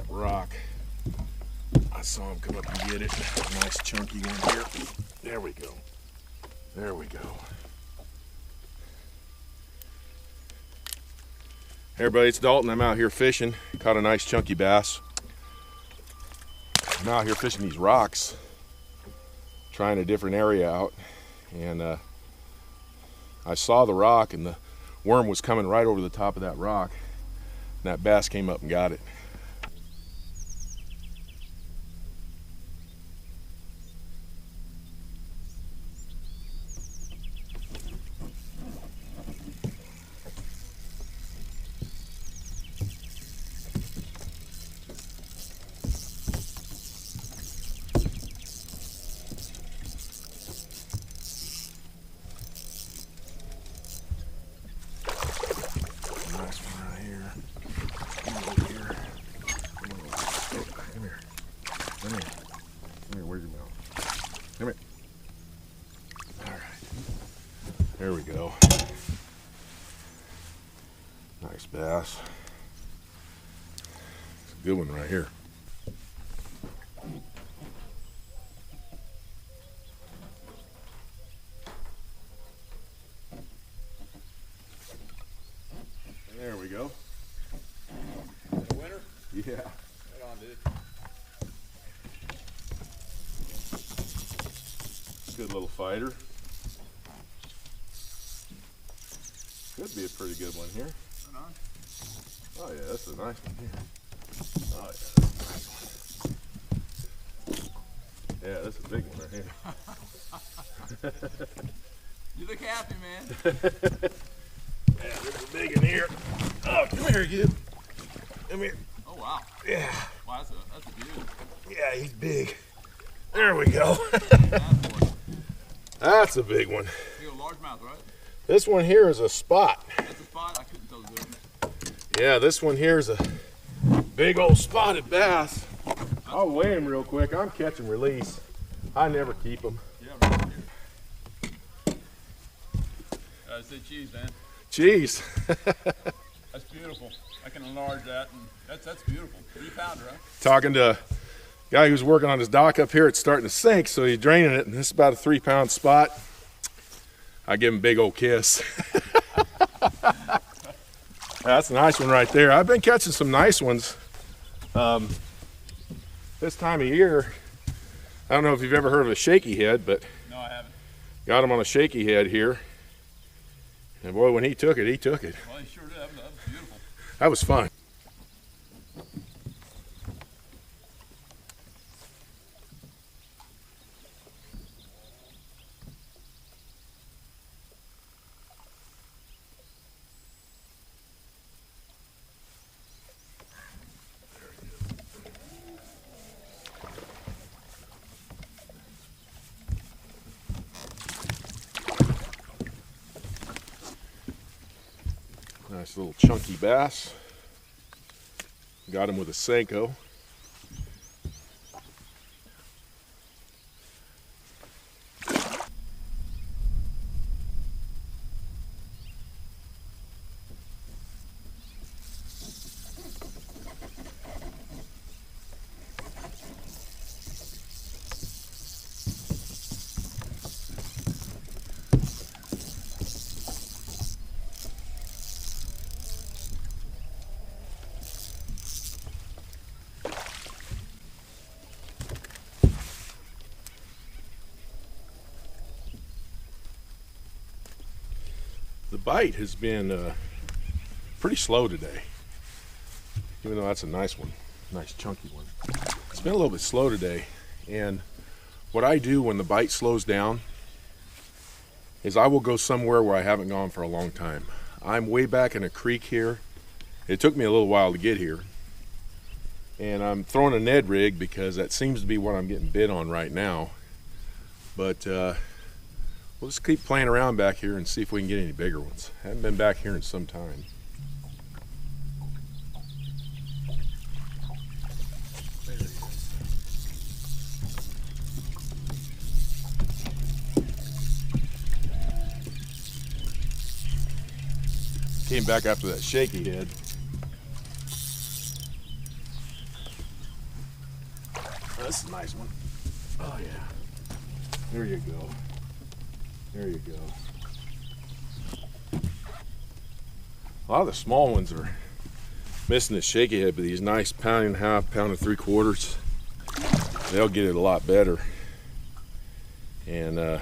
rock. I saw him come up and get it. Nice chunky one here. There we go. There we go. Hey everybody, it's Dalton. I'm out here fishing. Caught a nice chunky bass. I'm out here fishing these rocks, trying a different area out, and I saw the rock and the worm was coming right over the top of that rock, and that bass came up and got it. There we go. Nice bass. It's a good one right here. There we go. A winner? Yeah. Right on, dude. Good little fighter. Could be a pretty good one here. Right on. Oh yeah, that's a nice one here. Oh yeah, that's a nice one. Yeah, that's a big one right here. You look happy, man. Yeah, there's a big one here. Oh, come here, you. Come here. Oh wow. Yeah. Wow, that's a beauty. Yeah, he's big. There we go. That's a big one. You got a largemouth, right? This one here is a spot. That's a spot. I couldn't tell the difference. Yeah, this one here is a big old spotted bass. I'll weigh him real quick. I'm catch and release. I never keep them. Yeah, right here. I say cheese, man. Cheese. That's beautiful. I can enlarge that, and that's beautiful. 3 pounder, right? Talking to a guy who's working on his dock up here. It's starting to sink, so he's draining it, and this is about a 3-pound spot. I give him a big old kiss. That's a nice one right there. I've been catching some nice ones this time of year. I don't know if you've ever heard of a shaky head, but No, I haven't. got him on a shaky head here. And boy, when he took it, he took it. Well, he sure did. That was beautiful. That was fun. Nice little chunky bass. Got him with a Senko. The bite has been pretty slow today, even though that's a nice one, nice chunky one. It's been a little bit slow today, and what I do when the bite slows down is I will go somewhere where I haven't gone for a long time. I'm way back in a creek here. It took me a little while to get here, and I'm throwing a Ned rig because that seems to be what I'm getting bit on right now. But we'll just keep playing around back here and see if we can get any bigger ones. Haven't been back here in some time. There he is. Came back after that shaky head. this is a nice one. Oh yeah. There you go. There you go. A lot of the small ones are missing the shaky head, but these nice pound and a half, pound and 3/4, they'll get it a lot better. And I'll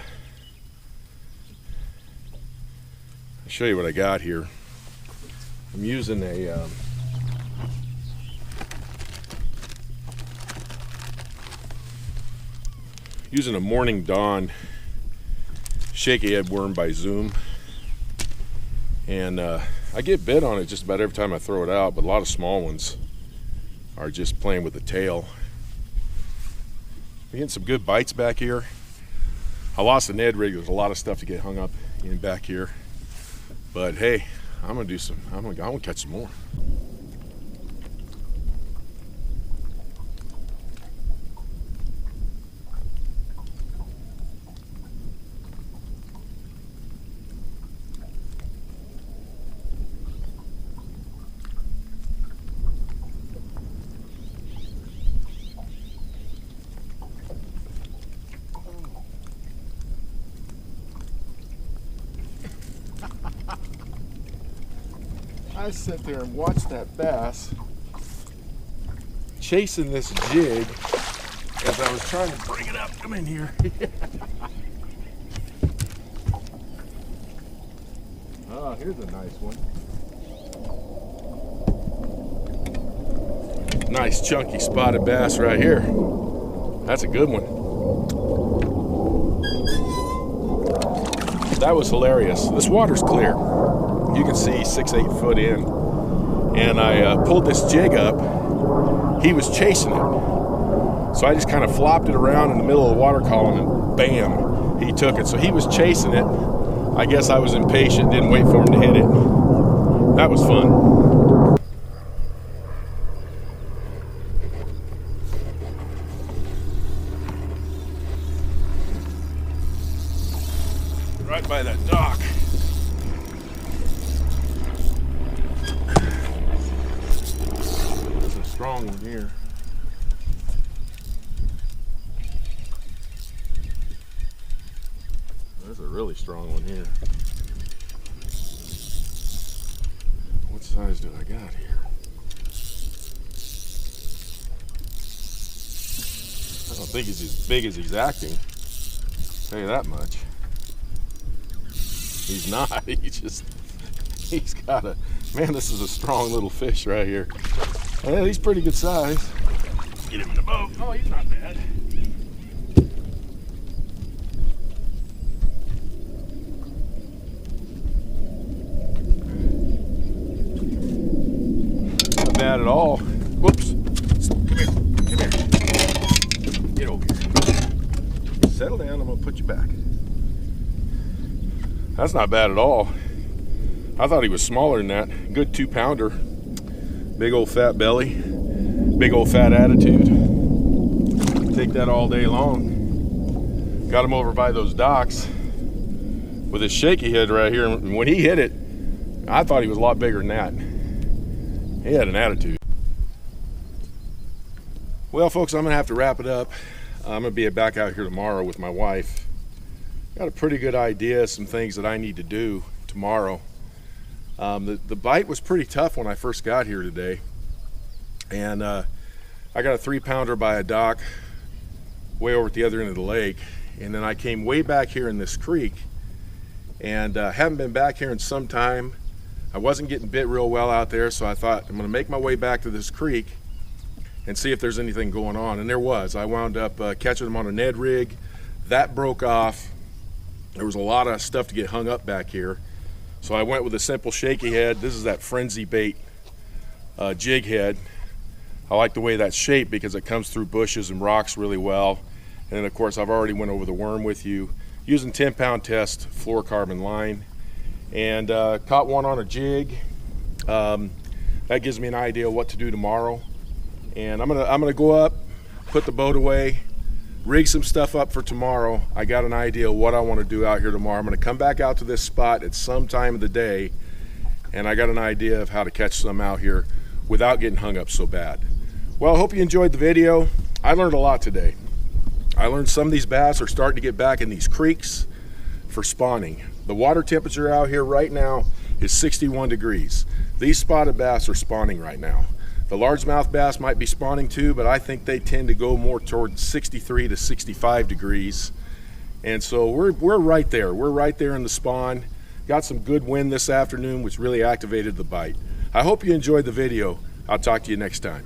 show you what I got here. I'm using a Morning Dawn shaky head worm by Zoom, and I get bit on it just about every time I throw it out, but a lot of small ones are just playing with the tail. We're getting some good bites back here. I lost the Ned rig. There's a lot of stuff to get hung up in back here, but hey, I'm gonna catch some more. I sit there and watch that bass chasing this jig as I was trying to bring it up. Come in here. Oh, here's a nice one. Nice chunky spotted bass right here. That's a good one. That was hilarious. This water's clear. You can see 6-8 foot in, and I pulled this jig up. He was chasing it, so I just kind of flopped it around in the middle of the water column, and bam, he took it. So he was chasing it. I guess I was impatient, didn't wait for him to hit it. That was fun. Right by that dock. Strong one here. There's a really strong one here. What size do I got here? I don't think he's as big as he's acting. I'll tell you that much. He's not. He's got a, man, this is a strong little fish right here. Yeah, he's pretty good size. Get him in the boat. Oh, he's not bad. Not bad at all. Whoops. Come here. Come here. Get over here. Settle down. I'm going to put you back. That's not bad at all. I thought he was smaller than that. Good 2-pounder. Big old fat belly, big old fat attitude. Take that all day long. Got him over by those docks with his shaky head right here. And when he hit it, I thought he was a lot bigger than that. He had an attitude. Well, folks, I'm gonna have to wrap it up. I'm gonna be back out here tomorrow with my wife. Got a pretty good idea of some things that I need to do tomorrow. The bite was pretty tough when I first got here today, and I got a 3-pounder by a dock way over at the other end of the lake, and then I came way back here in this creek, and haven't been back here in some time. I wasn't getting bit real well out there, so I thought I'm gonna make my way back to this creek and see if there's anything going on, and there was. I wound up catching them on a Ned rig. That broke off. There was a lot of stuff to get hung up back here. So I went with a simple shaky head. This is that frenzy bait jig head. I like the way that's shaped because it comes through bushes and rocks really well. And then of course I've already went over the worm with you using 10-pound test fluorocarbon line, and caught one on a jig. That gives me an idea of what to do tomorrow. And I'm gonna go up, put the boat away, rig some stuff up for tomorrow. I got an idea of what I want to do out here tomorrow. I'm going to come back out to this spot at some time of the day, and I got an idea of how to catch some out here without getting hung up so bad. Well, I hope you enjoyed the video. I learned a lot today. I learned some of these bass are starting to get back in these creeks for spawning. The water temperature out here right now is 61 degrees. These spotted bass are spawning right now. The largemouth bass might be spawning too, but I think they tend to go more towards 63 to 65 degrees. And so we're right there. We're right there in the spawn. Got some good wind this afternoon, which really activated the bite. I hope you enjoyed the video. I'll talk to you next time.